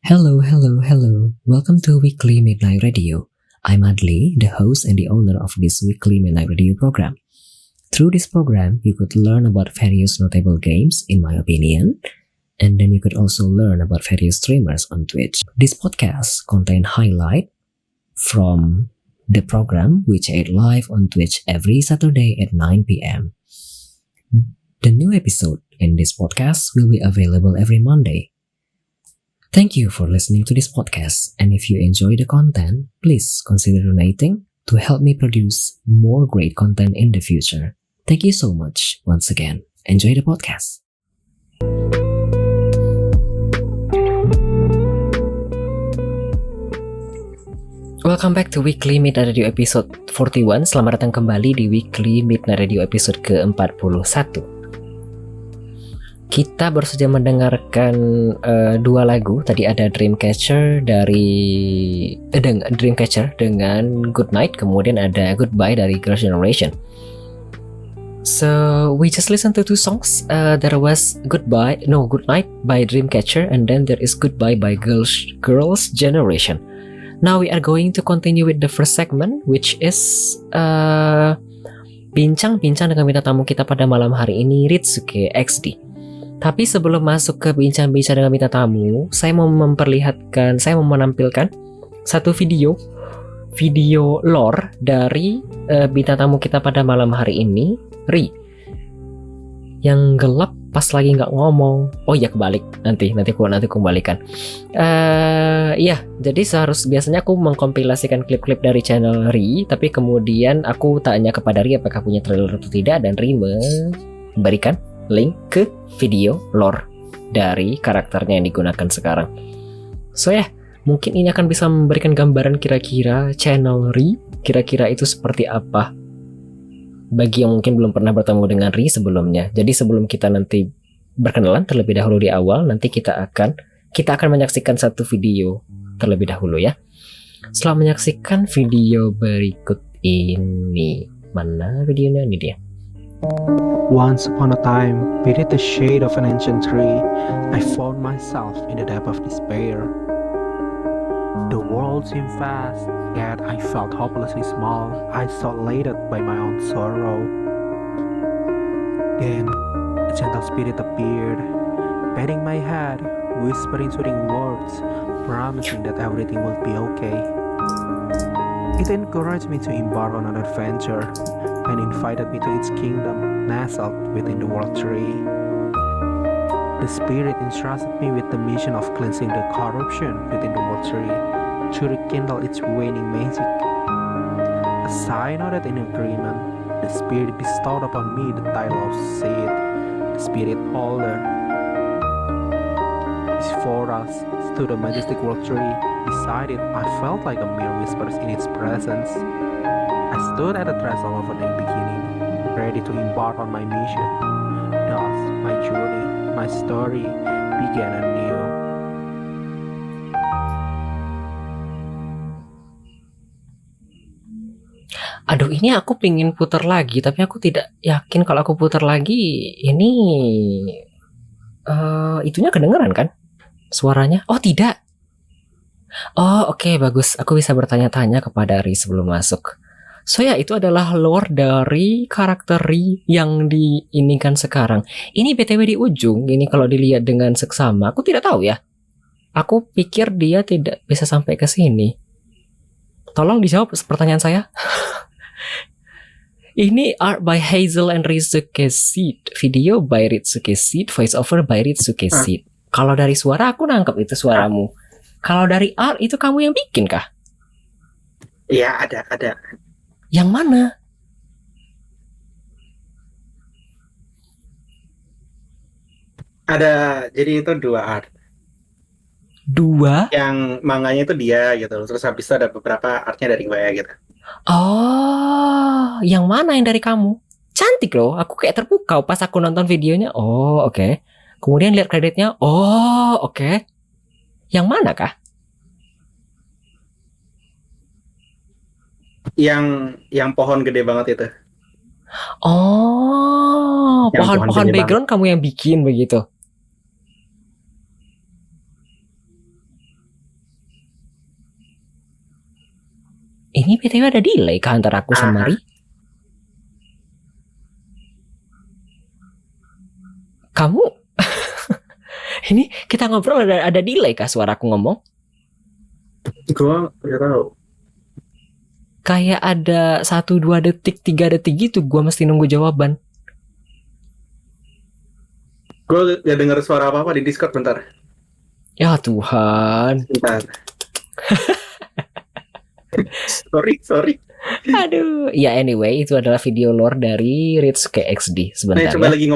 Hello, hello, hello. Welcome to Weekly Midnight Radio. I'm Adli, the host and the owner of this Weekly Midnight Radio program. Through this program, you could learn about various notable games, in my opinion, and then you could also learn about various streamers on Twitch. This podcast contains highlight from the program which aired live on Twitch every Saturday at 9 p.m. The new episode in this podcast will be available every Monday. Thank you for listening to this podcast, and if you enjoy the content, please consider donating to help me produce more great content in the future. Thank you so much once again. Enjoy the podcast. Welcome back to Weekly Midnight Radio episode 41. Selamat datang kembali di Weekly Midnight Radio episode ke-41. Kita baru saja mendengarkan dua lagu. Tadi ada Dreamcatcher dengan Good Night, kemudian ada Goodbye dari Girls' Generation. So we just listened to two songs. There was Good Night by Dreamcatcher, and then there is Goodbye by Girls' Generation. Now we are going to continue with the first segment, which is bincang-bincang dengan bintang tamu kita pada malam hari ini, Ritsuke XD. Tapi sebelum masuk ke bincang-bincang dengan bintang tamu, saya mau menampilkan satu video lore dari bintang tamu kita pada malam hari ini, Ri, yang gelap pas lagi nggak ngomong. Oh iya, kebalik. Nanti aku kembalikan. Jadi biasanya aku mengkompilasikan klip-klip dari channel Ri, tapi kemudian aku tanya kepada Ri apakah punya trailer atau tidak, dan Ri memberikan link ke video lore dari karakternya yang digunakan sekarang. So mungkin ini akan bisa memberikan gambaran kira-kira channel Ri, kira-kira itu seperti apa bagi yang mungkin belum pernah bertemu dengan Ri sebelumnya. Jadi sebelum kita nanti berkenalan terlebih dahulu di awal, nanti kita akan menyaksikan satu video terlebih dahulu ya. Setelah menyaksikan video berikut ini, mana videonya? Ini dia. Once upon a time, beneath the shade of an ancient tree, I found myself in the depth of despair. The world seemed vast, yet I felt hopelessly small, isolated by my own sorrow. Then, a gentle spirit appeared, patting my head, whispering soothing words, promising that everything would be okay. It encouraged me to embark on an adventure, and invited me to its kingdom, nestled within the world tree. The spirit entrusted me with the mission of cleansing the corruption within the world tree to rekindle its waning magic. As I nodded in agreement, the spirit bestowed upon me the title of Seed, the spirit holder. Before us stood a majestic world tree. Beside it, I felt like a mere whisper in its presence. I stood at the threshold of a new beginning, ready to embark on my mission. Thus, my journey, my story began anew. Aduh, ini aku pingin putar lagi, tapi aku tidak yakin kalau aku putar lagi ini itunya kedengeran kan? Suaranya? Oh, tidak. Oh, oke, bagus. Aku bisa bertanya-tanya kepada Ri sebelum masuk. So itu adalah lore dari karakter Ri yang diinikan sekarang. Ini BTW di ujung, ini kalau dilihat dengan seksama, aku tidak tahu ya. Aku pikir dia tidak bisa sampai ke sini. Tolong dijawab pertanyaan saya. Ini art by Hazel and Ritsuke Seed, video by Ritsuke Seed, voice over by Ritsuke Seed. Kalau dari suara aku nangkep itu suaramu. Kalau dari art itu kamu yang bikin kah? Iya, ada. Yang mana? Ada, jadi itu dua art. Dua? Yang manganya itu dia gitu, terus habis itu ada beberapa artnya dari gue gitu. Oh, yang mana yang dari kamu? Cantik loh, aku kayak terpukau pas aku nonton videonya. Oh, oke. Kemudian lihat kreditnya. Oh, oke. Yang mana kah? Yang pohon gede banget itu. Oh, Yang pohon gede background kamu yang bikin begitu. Ini BTW ada delay kah antara aku sama Ri? Kamu? Ini kita ngobrol ada delay kah suara aku ngomong? Gua nggak tahu. Kayak ada 1-2 detik 3 detik gitu. Gua mesti nunggu jawaban. Gua nggak dengar suara apa-apa di Discord, bentar. Ya Tuhan. Bentar. Sorry. Aduh. Ya anyway, itu adalah video lore dari Ritsuke XD. Sebentar Coba ya. lagi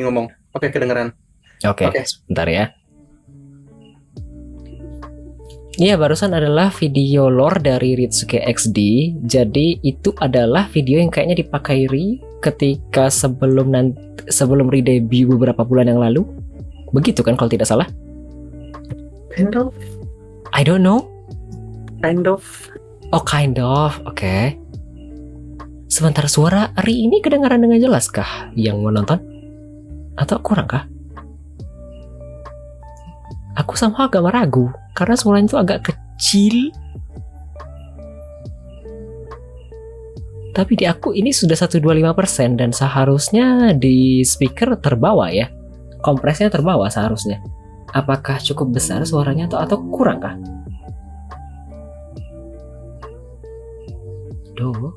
ngomong. Oke, kedengeran. Oke, Oke. sebentar ya. Iya, barusan adalah video lore dari Ritsuke XD. Jadi itu adalah video yang kayaknya dipakai Ri ketika sebelum Ri debut beberapa bulan yang lalu. Begitu kan kalau tidak salah? Kind of. I don't know. Kind of. Oh, kind of. Oke. Sebentar, suara Ri ini kedengaran dengan jelas kah yang menonton? Atau kurang kah? Aku sama agak meragu karena suaranya itu agak kecil. Tapi di aku ini sudah 125% dan seharusnya di speaker terbawa ya. Kompresnya terbawa seharusnya. Apakah cukup besar suaranya atau kurang kah? Duh.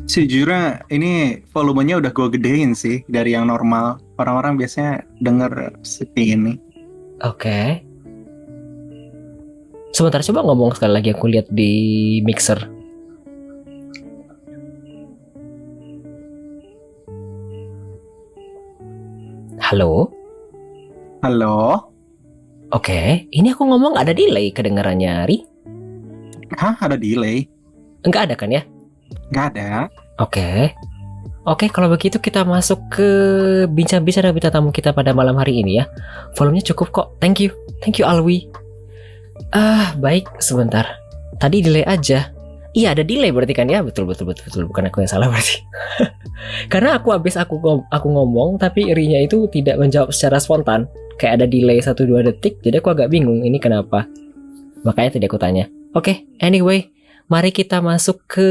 Sejujurnya ini volumenya udah gue gedein sih dari yang normal. Orang-orang biasanya denger seperti ini. Oke. Sebentar, coba ngomong sekali lagi, aku lihat di mixer. Halo? Halo? Oke, ini aku ngomong ada delay kedengarannya, Ri? Hah? Ada delay? Enggak ada kan ya? Nggak ada. Oke, kalau begitu kita masuk ke bincang-bincang dengan bintang tamu kita pada malam hari ini ya. Volumenya cukup kok. Thank you Alwi. Baik, sebentar. Tadi delay aja. Iya, ada delay berarti kan ya? Betul. Bukan aku yang salah berarti. Karena aku ngomong tapi Irinya itu tidak menjawab secara spontan. Kayak ada delay 1-2 detik, jadi aku agak bingung ini kenapa. Makanya tadi aku tanya. Oke, anyway, mari kita masuk ke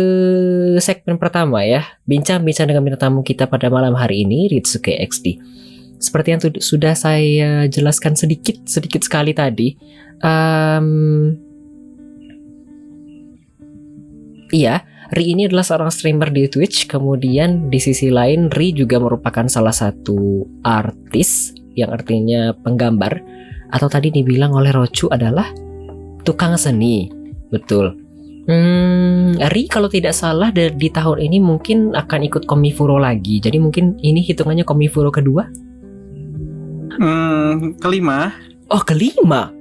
segmen pertama ya. Bincang-bincang dengan bintang tamu kita pada malam hari ini, Ritsuke XD. Seperti yang sudah saya jelaskan sedikit sekali tadi. Iya, Ri ini adalah seorang streamer di Twitch. Kemudian di sisi lain, Ri juga merupakan salah satu artis, yang artinya penggambar. Atau tadi dibilang oleh Rocu adalah tukang seni. Betul. Ri kalau tidak salah di tahun ini mungkin akan ikut Komifuro lagi. Jadi mungkin ini hitungannya Komifuro kedua? Kelima. Oh, kelima.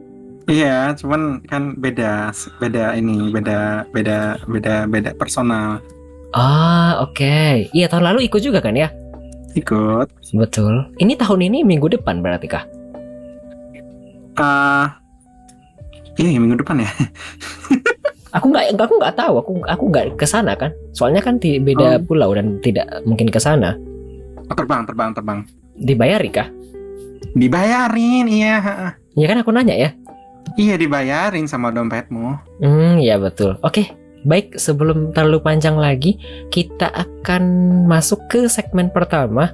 Iya, cuman kan beda personal. Oke. Iya, tahun lalu ikut juga kan ya? Ikut. Betul. Ini tahun ini minggu depan berarti kah? Iya, minggu depan ya. Aku nggak tahu. Aku nggak kesana kan. Soalnya kan beda pulau dan tidak mungkin kesana. Terbang. Dibayari kah? Dibayarin, iya. Ya kan aku nanya ya. Iya, dibayarin sama dompetmu. Ya betul. Oke, baik, sebelum terlalu panjang lagi, kita akan masuk ke segmen pertama.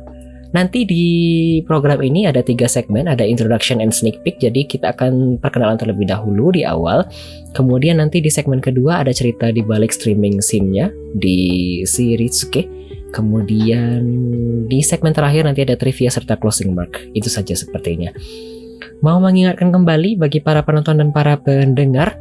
Nanti di program ini ada 3 segmen, ada introduction and sneak peek. Jadi kita akan perkenalan terlebih dahulu di awal. Kemudian nanti di segmen kedua ada cerita di balik streaming scene-nya di si Ritsuke. Kemudian di segmen terakhir nanti ada trivia serta closing mark. Itu saja sepertinya. Mau mengingatkan kembali bagi para penonton dan para pendengar,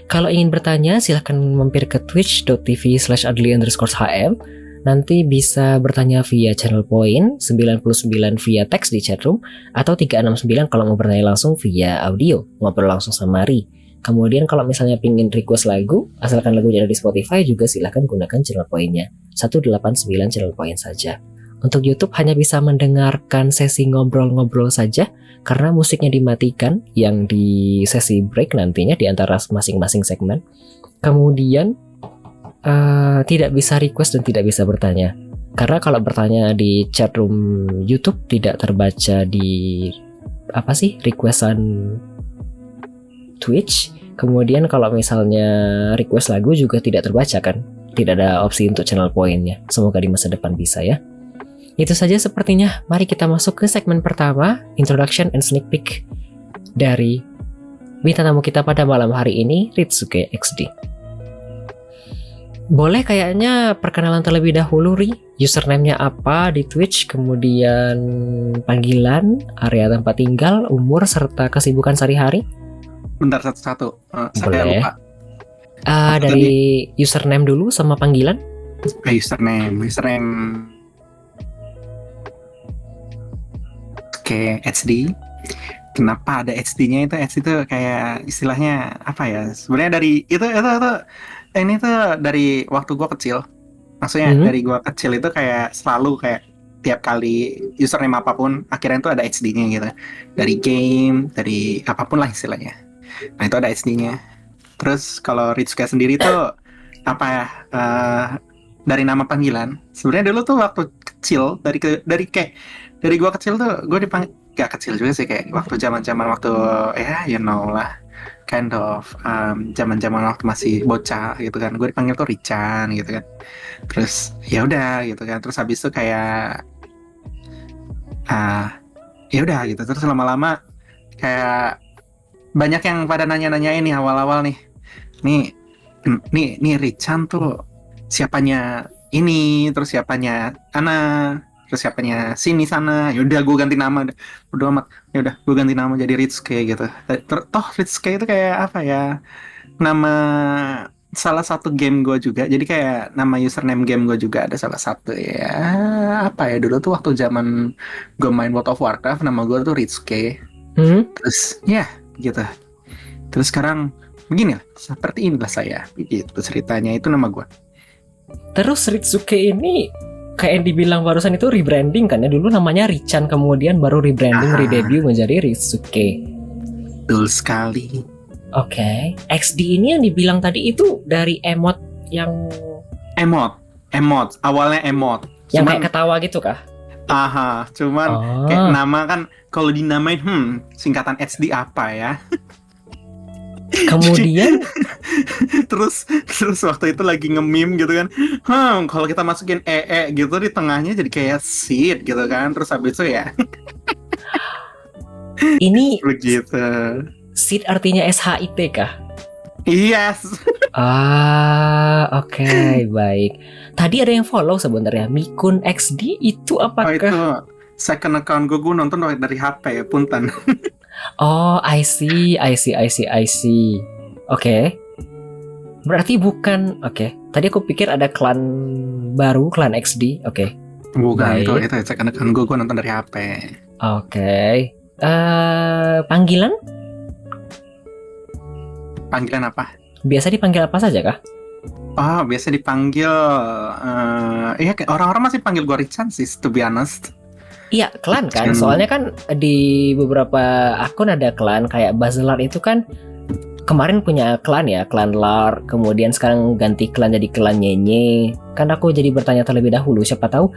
kalau ingin bertanya silahkan mampir ke twitch.tv/adli_hm. Nanti bisa bertanya via channel point, 99 via teks di chatroom, atau 369 kalau mau bertanya langsung via audio, ngobrol langsung sama Ri. Kemudian kalau misalnya pingin request lagu, asalkan lagunya ada di Spotify juga silahkan gunakan channel pointnya, 189 channel point saja. Untuk YouTube hanya bisa mendengarkan sesi ngobrol-ngobrol saja, karena musiknya dimatikan yang di sesi break nantinya di antara masing-masing segmen. Kemudian tidak bisa request dan tidak bisa bertanya, karena kalau bertanya di chatroom YouTube tidak terbaca di requestan Twitch. Kemudian kalau misalnya request lagu juga tidak terbaca kan? Tidak ada opsi untuk channel poinnya. Semoga di masa depan bisa ya. Itu saja sepertinya. Mari kita masuk ke segmen pertama, introduction and sneak peek dari bintang tamu kita pada malam hari ini, Ritsuke XD. Boleh kayaknya perkenalan terlebih dahulu, Ri. Username-nya apa di Twitch, kemudian panggilan, area tempat tinggal, umur, serta kesibukan sehari-hari. Bentar satu-satu. Saya Boleh. lupa. Dari username dulu sama panggilan. Username. Oke, HD. Kenapa ada HD-nya itu? HD itu kayak istilahnya apa ya? Sebenarnya dari itu ini tuh dari waktu gua kecil. Maksudnya dari gua kecil itu kayak selalu kayak tiap kali username apapun akhirnya itu ada HD-nya gitu. Dari game, dari apapun lah istilahnya. Nah, itu ada HD-nya. Terus kalau Ritsuke sendiri tuh apa ya? Dari nama panggilan. Sebenarnya dulu tuh waktu kecil dari gua kecil tuh gua dipanggil gak kecil juga sih, kayak waktu zaman waktu ya you know lah, kind of zaman waktu masih bocah gitu kan, gue dipanggil tuh Richan gitu kan. Terus ya udah gitu kan, terus habis itu kayak ya udah gitu, terus lama-lama kayak banyak yang pada nanya-nanyain nih awal-awal nih Richan tuh siapanya ini, terus siapanya Ana, terus siapanya sini sana. Ya udah gue ganti nama, udah amat. Ya udah gue ganti nama jadi Ritsuke gitu. Toh Ritsuke itu kayak apa ya, nama salah satu game gue juga. Jadi kayak nama username game gue juga ada salah satu ya. Apa ya, dulu tuh waktu zaman gue main World of Warcraft nama gue tuh Ritsuke. Terus ya gitu. Terus sekarang begini lah, seperti inilah saya. Itu ceritanya, itu nama gue. Terus Ritsuke ini kayak yang dibilang barusan itu rebranding kan ya, dulu namanya Richan kemudian baru rebranding redebut menjadi Ritsuke. Betul sekali. Oke. XD ini yang dibilang tadi itu dari emot awalnya emot yang cuman, kayak ketawa gitu kah? Cuman kayak nama kan kalau dinamain singkatan XD apa ya. Kemudian terus waktu itu lagi nge-meme gitu kan, kalau kita masukin gitu di tengahnya jadi kayak seed gitu kan, terus habis itu ya ini begitu. seed artinya SHIT kah? Yes. Oke, baik. Tadi ada yang follow sebenarnya, Mikun XD itu apakah? Itu second account gue nonton dari HP ya, punten. I see. Oke. Berarti bukan. Oke. Tadi aku pikir ada klan baru, klan XD. Oke. Bukan, itu second account gue nonton dari HP. Oke. Panggilan? Panggilan apa? Biasa dipanggil apa saja kah? Biasa dipanggil orang-orang masih panggil gue Richan sih, to be honest. Iya, klan kan. Soalnya kan di beberapa akun ada klan, kayak Bazelar itu kan kemarin punya klan ya, klan Lar, kemudian sekarang ganti klan jadi klan Nyenye. Kan aku jadi bertanya terlebih dahulu, siapa tahu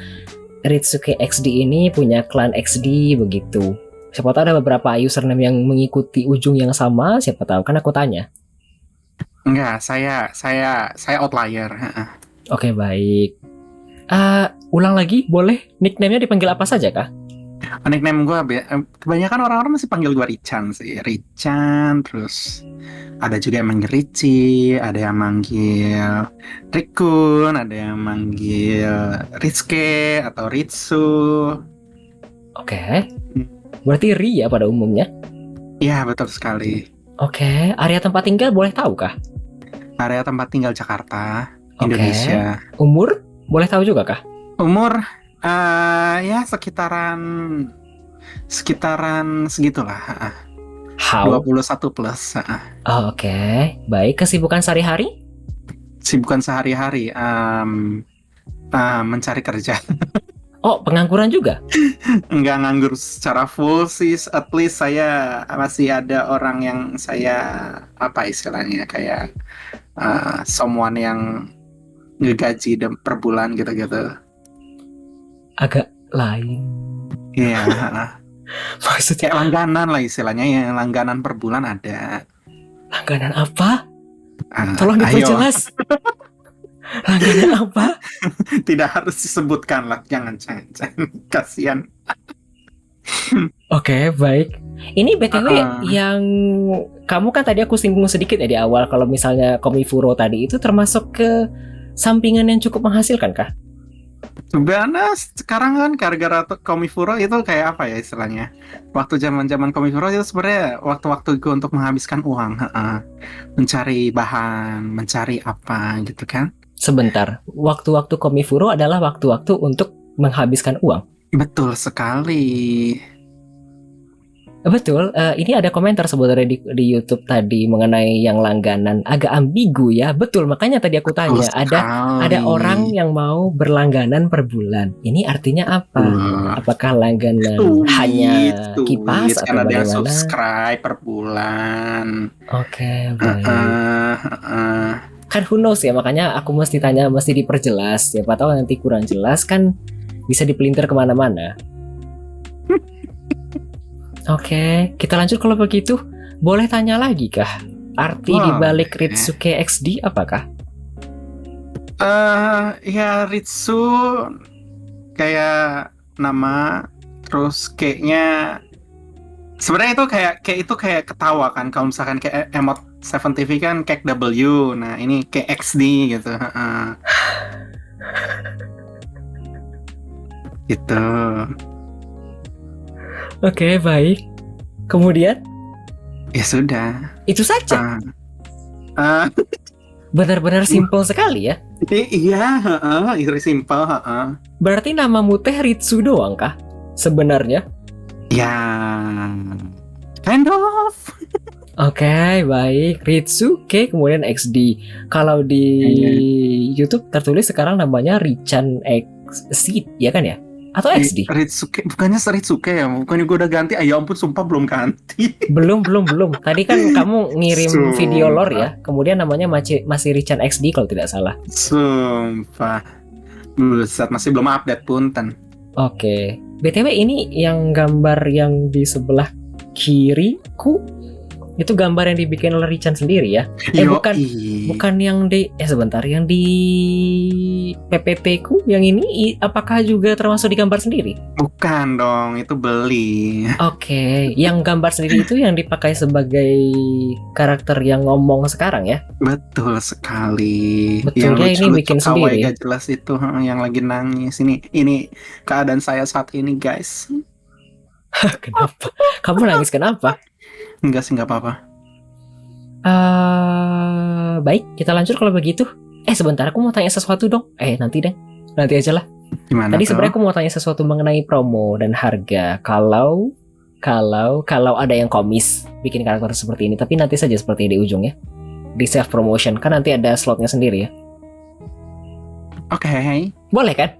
Ritsuke XD ini punya klan XD begitu. Siapa tahu ada beberapa username yang mengikuti ujung yang sama, siapa tahu, kan aku tanya. Enggak, saya outlier. Oke, baik. Ulang lagi, boleh? Nickname-nya dipanggil apa saja kah? Nickname gue kebanyakan orang-orang masih panggil gue Richan sih. Richan, terus ada juga yang manggil Richie, ada yang manggil Rikun, ada yang manggil Ritsuke atau Ritsu. Oke. Berarti Ri ya pada umumnya? Iya, betul sekali. Oke, area tempat tinggal boleh tahu kah? Area tempat tinggal Jakarta, Indonesia. Umur boleh tahu juga kah? Umur ya sekitaran segitulah. How? 21 plus. Oke, baik. Kesibukan sehari-hari? Sibukan sehari-hari mencari kerja. Oh, pengangguran juga? Nggak nganggur secara full sih, at least saya masih ada orang yang saya apa istilahnya kayak someone yang ngegaji per bulan gitu-gitu. Agak lain. Iya. Maksudnya Kayak langganan lah istilahnya, ya langganan per bulan ada. Langganan apa? Ah, Tolong ayo, diperjelas. Langganan apa? tidak harus disebutkan lah, jangan. Kasihan. Oke, baik. Ini BTW Ah, yang kamu kan tadi aku singgung sedikit ya di awal kalau misalnya Komifuro tadi itu termasuk ke sampingan yang cukup menghasilkan kah? sebenarnya sekarang kan gara-gara Komifuro itu kayak apa ya istilahnya? Waktu zaman-zaman Komifuro itu sebenarnya waktu-waktu gue untuk menghabiskan uang, mencari bahan, mencari apa gitu kan? Sebentar, waktu-waktu Komifuro adalah waktu-waktu untuk menghabiskan uang. Betul sekali. Betul, ini ada komentar sebenarnya di YouTube tadi mengenai yang langganan agak ambigu ya. Betul, makanya tadi aku Betul tanya, ada sekali. orang yang mau berlangganan per bulan. Ini artinya apa? Wah, Apakah langganan hanya kipas kan atau ada yang bagaimana? subscribe per bulan. Oke, baik. Heeh. Kan who knows ya, makanya aku mesti tanya, mesti diperjelas. Siapa tahu nanti kurang jelas kan bisa dipelintir kemana-mana. Oke, kita lanjut kalau begitu. Boleh tanya lagi kah? Arti Boleh. dibalik Ritsuke XD apakah? Ya Ritsu kayak nama, terus K-nya sebenarnya itu kayak ketawa kan. Kalau misalkan kayak emot 7TV kan kayak W, nah ini kayak XD gitu. Gitu. Oke, baik. Kemudian Ya sudah. itu saja. Ah, Benar-benar simple sekali ya. iya, itu simple. Berarti namamu teh Ritsu doang kah? Sebenarnya? Ya, kind of. Oke, baik. Ritsuke kemudian XD. Kalau di YouTube tertulis sekarang namanya Richan XD, ya kan ya? Atau XD? Ritsuke, bukannya Ritsuke ya? Bukannya gue udah ganti? Ya ampun, sumpah belum ganti. Belum. Tadi kan kamu ngirim Sumpah. video lore ya. Kemudian namanya masih Richan XD kalau tidak salah. Sumpah. Buset, masih belum update punten. Oke. BTW ini yang gambar yang di sebelah kiriku itu gambar yang dibikin oleh Richan sendiri ya. Bukan yang di sebentar, yang di PPT ku yang ini apakah juga termasuk di gambar sendiri? Bukan dong, itu beli. Oke, yang gambar sendiri itu yang dipakai sebagai karakter yang ngomong sekarang ya? Betul sekali. Betul, Yang ya, ini bikin kawaii sendiri. gak jelas itu, yang lagi nangis. Ini keadaan saya saat ini, guys. Kenapa? Kamu nangis kenapa? Enggak sih, nggak apa-apa. Baik, kita lanjut kalau begitu. Sebentar, aku mau tanya sesuatu dong. Nanti deh. Nanti aja lah. Gimana Tadi tuh? sebenarnya aku mau tanya sesuatu mengenai promo dan harga. Kalau ada yang komis bikin karakter seperti ini, tapi nanti saja seperti di ujung ya. Di self promotion kan nanti ada slotnya sendiri ya. Oke, Boleh kan?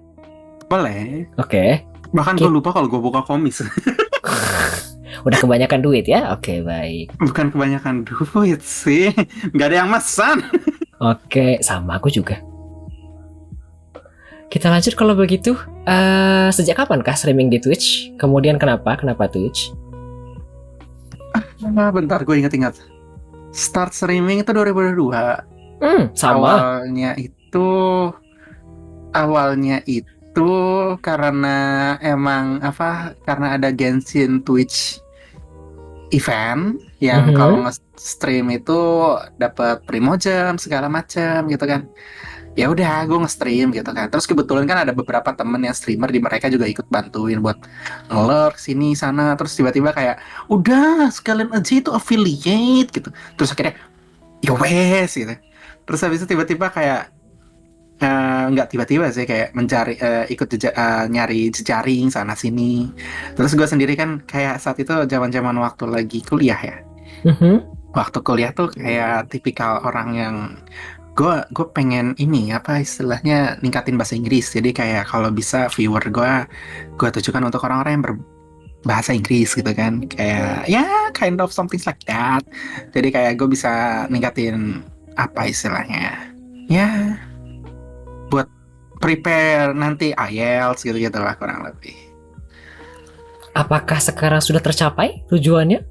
boleh. Oke. Bahkan gue lupa kalau gue buka komis. Udah kebanyakan duit ya? Oke, baik. Bukan kebanyakan duit sih. Nggak ada yang pesan. Oke, sama aku juga. Kita lanjut kalau begitu. Sejak kapan kah streaming di Twitch? Kemudian kenapa Twitch? Bentar, gue ingat-ingat. Start streaming itu 2022. Sama. Awalnya itu karena emang karena ada Genshin Twitch event yang kalau nge-stream itu dapat Primojam segala macam gitu kan. Ya udah, gue nge-stream gitu kan. Terus kebetulan kan ada beberapa temen yang streamer, di mereka juga ikut bantuin buat nge-lurk sini sana. Terus tiba-tiba kayak udah sekalian aja itu affiliate gitu. Terus akhirnya ya wes gitu. Terus habis itu tiba-tiba kayak nggak tiba-tiba sih, kayak mencari nyari jejaring sana sini. Terus gue sendiri kan kayak saat itu zaman-zaman waktu lagi kuliah ya. Waktu kuliah tuh kayak tipikal orang yang gue pengen ini istilahnya ningkatin bahasa Inggris. Jadi kayak kalau bisa viewer gue tujukan untuk orang-orang yang berbahasa Inggris gitu kan. Kayak ya kind of something like that. Jadi kayak gue bisa ningkatin istilahnya ya buat prepare nanti IELTS gitu-gitu lah kurang lebih. Apakah sekarang sudah tercapai tujuannya?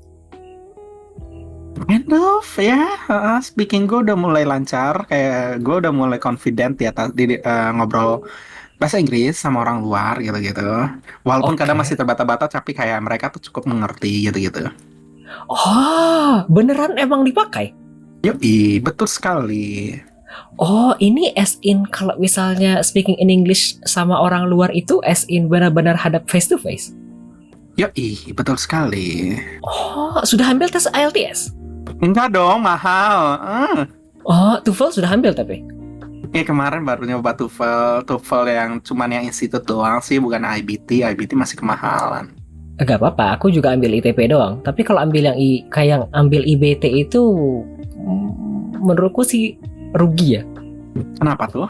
Kind of ya, speaking gue udah mulai lancar, kayak gue udah mulai confident ya ngobrol bahasa Inggris sama orang luar gitu-gitu. Walaupun kadang masih Oke. terbata-bata, tapi kayak mereka tuh cukup mengerti gitu-gitu. Oh, beneran emang dipakai? Yoi, betul sekali. Oh, ini as in kalau misalnya speaking in English sama orang luar itu as in benar-benar hadap face to face. Yoi, betul sekali. Oh, sudah ambil tes IELTS? Enggak dong, mahal. Oh, TOEFL sudah ambil tapi. Kemarin baru nyoba TOEFL yang cuman yang institut doang sih, bukan IBT. IBT masih kemahalan. Gak apa-apa, aku juga ambil ITP doang. Tapi kalau ambil yang kayak yang ambil IBT itu menurutku sih rugi ya. Kenapa tuh?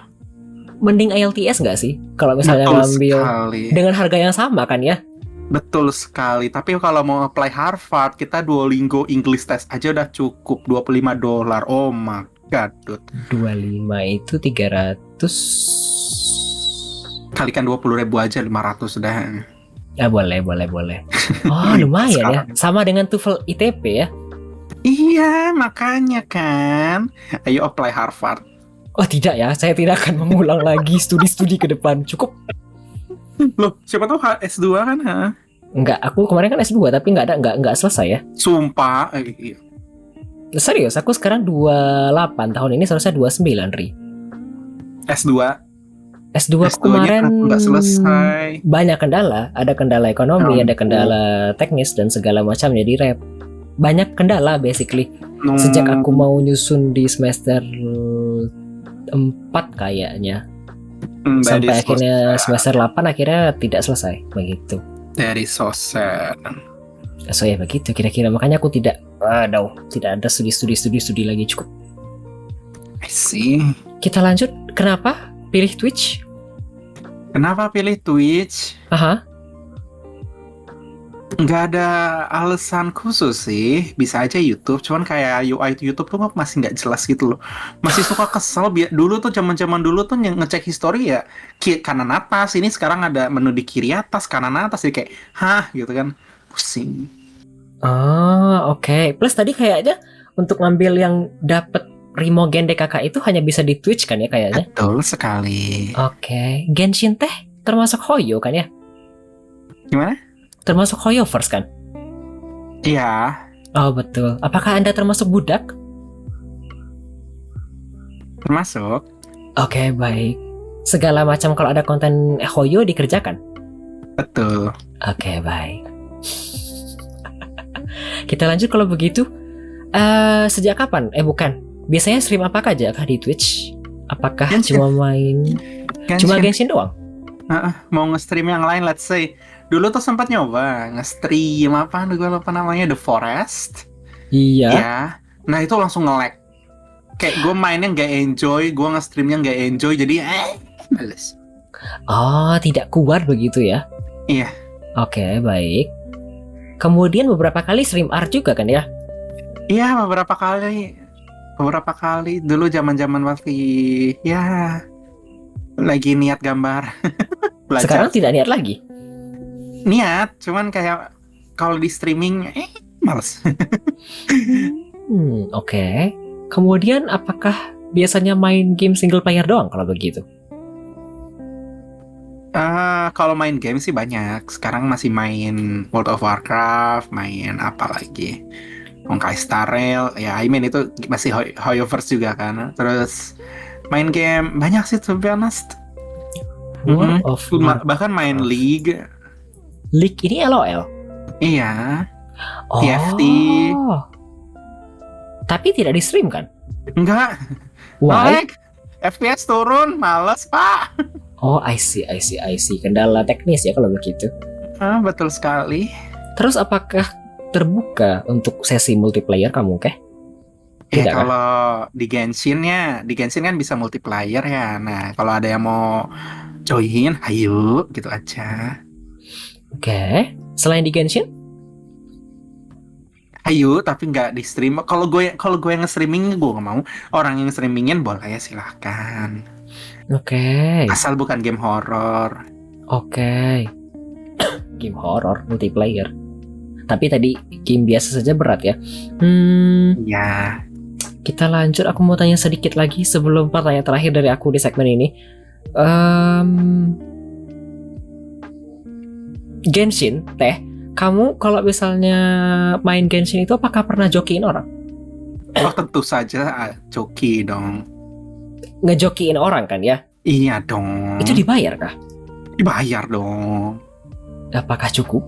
Mending IELTS nggak sih? Kalau misalnya Betul ngambil sekali. dengan harga yang sama kan ya? Betul sekali. Tapi kalau mau apply Harvard, kita Duolingo English Test aja udah cukup $25. Oh my god, dude. 25 itu 300. Kalikan 20.000 aja 500 udah. Ya boleh. Oh, lumayan ya. Sama dengan TOEFL ITP ya. Iya, makanya kan. Ayo apply Harvard. Oh tidak ya, saya tidak akan mengulang lagi studi-studi ke depan. Cukup. Loh, siapa tahu S2 kan? Enggak, aku kemarin kan S2 tapi enggak selesai ya. Sumpah. Iya. Serius, aku sekarang 28 tahun ini seharusnya 29, Ri. S2. S2 aku S2-nya kemarin nggak selesai. banyak kendala, ada kendala ekonomi, ada kendala teknis dan segala macam jadi rep. Banyak kendala basically. Sejak aku mau nyusun di semester 4 kayaknya. Sampai akhirnya semester 8 akhirnya tidak selesai begitu. Dari so sad. So ya begitu kira-kira, makanya aku tidak ada studi lagi, cukup. I see. Kita lanjut, kenapa pilih Twitch? Kenapa pilih Twitch? Aha. Nggak ada alasan khusus sih, bisa aja YouTube, cuman kayak UI YouTube tuh masih nggak jelas gitu loh. Masih suka kesel, dulu tuh zaman dulu tuh ngecek history ya kanan atas, ini sekarang ada menu di kiri atas, kanan atas, jadi kayak hah gitu kan, pusing. Oh, oke. Plus tadi kayaknya untuk ngambil yang dapet Rimogen DKK itu hanya bisa di Twitch kan ya kayaknya? Betul sekali. Oke. Genshin teh termasuk Hoyo kan ya? Gimana? Termasuk Hoyoverse kan? Iya. Oh betul. Apakah Anda termasuk budak? Termasuk. Oke, baik. Segala macam kalau ada konten Hoyo dikerjakan? Betul. Oke, baik. Kita lanjut kalau begitu. Sejak kapan? Bukan. Biasanya stream apa aja kah di Twitch? Apakah Genshin. cuma main cuma Genshin doang? Mau nge-stream yang lain, let's say. Dulu tuh sempat nyoba nge-stream apa, gue lupa namanya, The Forest. Iya. Ya. Nah itu langsung nge-lag. Kayak gue mainnya nggak enjoy, gue nge-streamnya nggak enjoy, jadi males. Oh, tidak kuat begitu ya? Iya. Oke, baik. Kemudian beberapa kali stream art juga kan ya? Iya, beberapa kali dulu zaman masih ya lagi niat gambar. Belajar. Sekarang tidak niat lagi? Niat, cuman kayak kalau di streaming males. Oke. Kemudian apakah biasanya main game single player doang kalau begitu? Kalau main game sih banyak. Sekarang masih main World of Warcraft, main apa lagi? Honkai Star Rail, ya I mean itu masih Hoyoverse juga kan. Terus main game banyak sih to be honest. World of Bahkan main League. League ini LOL? Iya. Oh. TFT. Tapi tidak di stream kan? Enggak. Why? Naik. FPS turun, males pak. Oh, I see. Kendala teknis ya kalau begitu. Betul sekali. Terus apakah terbuka untuk sesi multiplayer kamu, Keh? Ya Tidak, kalau di Genshin kan bisa multiplayer ya. Nah, kalau ada yang mau join, ayo gitu aja. Oke. Selain di Genshin? Ayo, tapi nggak di stream. Kalau gue yang nge-streaming gue nggak mau. Orang yang streamingin boleh ya silahkan. Oke. Asal bukan game horor. Oke. Game horror multiplayer. Tapi tadi game biasa saja berat ya. Ya, Kita lanjut. Aku mau tanya sedikit lagi sebelum pertanyaan terakhir dari aku di segmen ini. Genshin, Teh, kamu kalau misalnya main Genshin itu apakah pernah jokiin orang? oh tentu saja joki dong. Ngejokiin orang kan ya? Iya dong. Itu dibayar kah? Dibayar dong. Apakah cukup?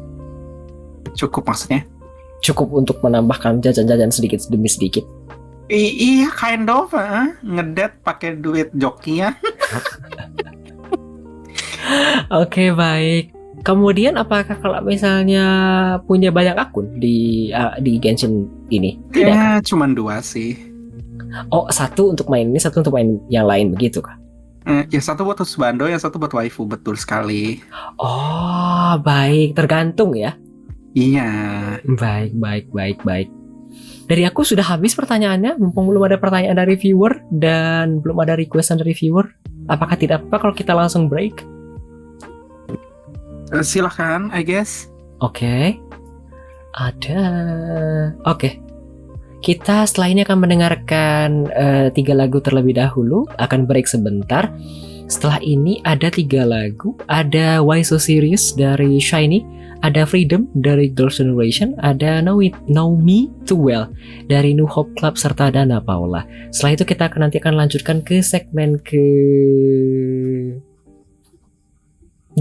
Cukup maksudnya? Cukup untuk menambahkan jajan-jajan sedikit demi sedikit? Iya, kind of, ngedet pakai duit jokinya. Oke, baik. Kemudian apakah kalau misalnya punya banyak akun di Genshin ini? Tidak kah? Ya, cuman 2 sih. Oh, satu untuk main ini, satu untuk main yang lain, begitu kah? Yang satu buat husbando, yang satu buat waifu, betul sekali. Oh, baik. Tergantung ya. Iya. Baik. Dari aku sudah habis pertanyaannya. Mumpung belum ada pertanyaan dari viewer dan belum ada requestan dari viewer. Apakah tidak apa kalau kita langsung break? Silahkan, I guess. Oke. Oke. Kita setelah ini akan mendengarkan 3 lagu terlebih dahulu. Akan break sebentar. Setelah ini ada 3 lagu. Ada Why So Serious dari Shiny, ada Freedom dari Girls' Generation, ada Know Me Too Well dari New Hope Club serta Dana Paula. Setelah itu kita nanti akan lanjutkan ke segmen ke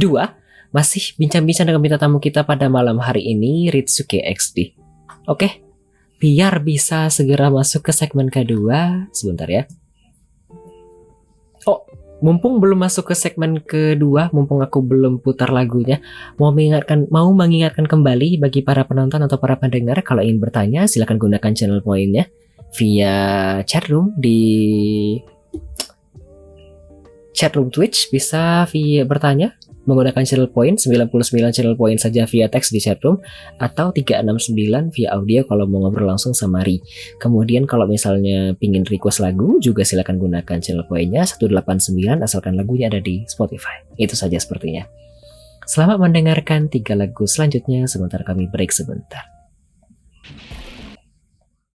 2. Masih bincang-bincang dengan bintang tamu kita pada malam hari ini, Ritsuke XD. Oke, biar bisa segera masuk ke segmen kedua. Sebentar ya. Oh, mumpung belum masuk ke segmen kedua, mumpung aku belum putar lagunya, mau mengingatkan kembali bagi para penonton atau para pendengar, kalau ingin bertanya silakan gunakan channel poinnya via chatroom di chatroom Twitch, bisa via bertanya menggunakan channel point 99 channel point saja via teks di chatroom, atau 369 via audio kalau mau ngobrol langsung sama Ri. Kemudian kalau misalnya pingin request lagu juga silakan gunakan channel pointnya 189 asalkan lagunya ada di Spotify. Itu saja sepertinya. Selamat mendengarkan 3 lagu selanjutnya sebentar kami break sebentar.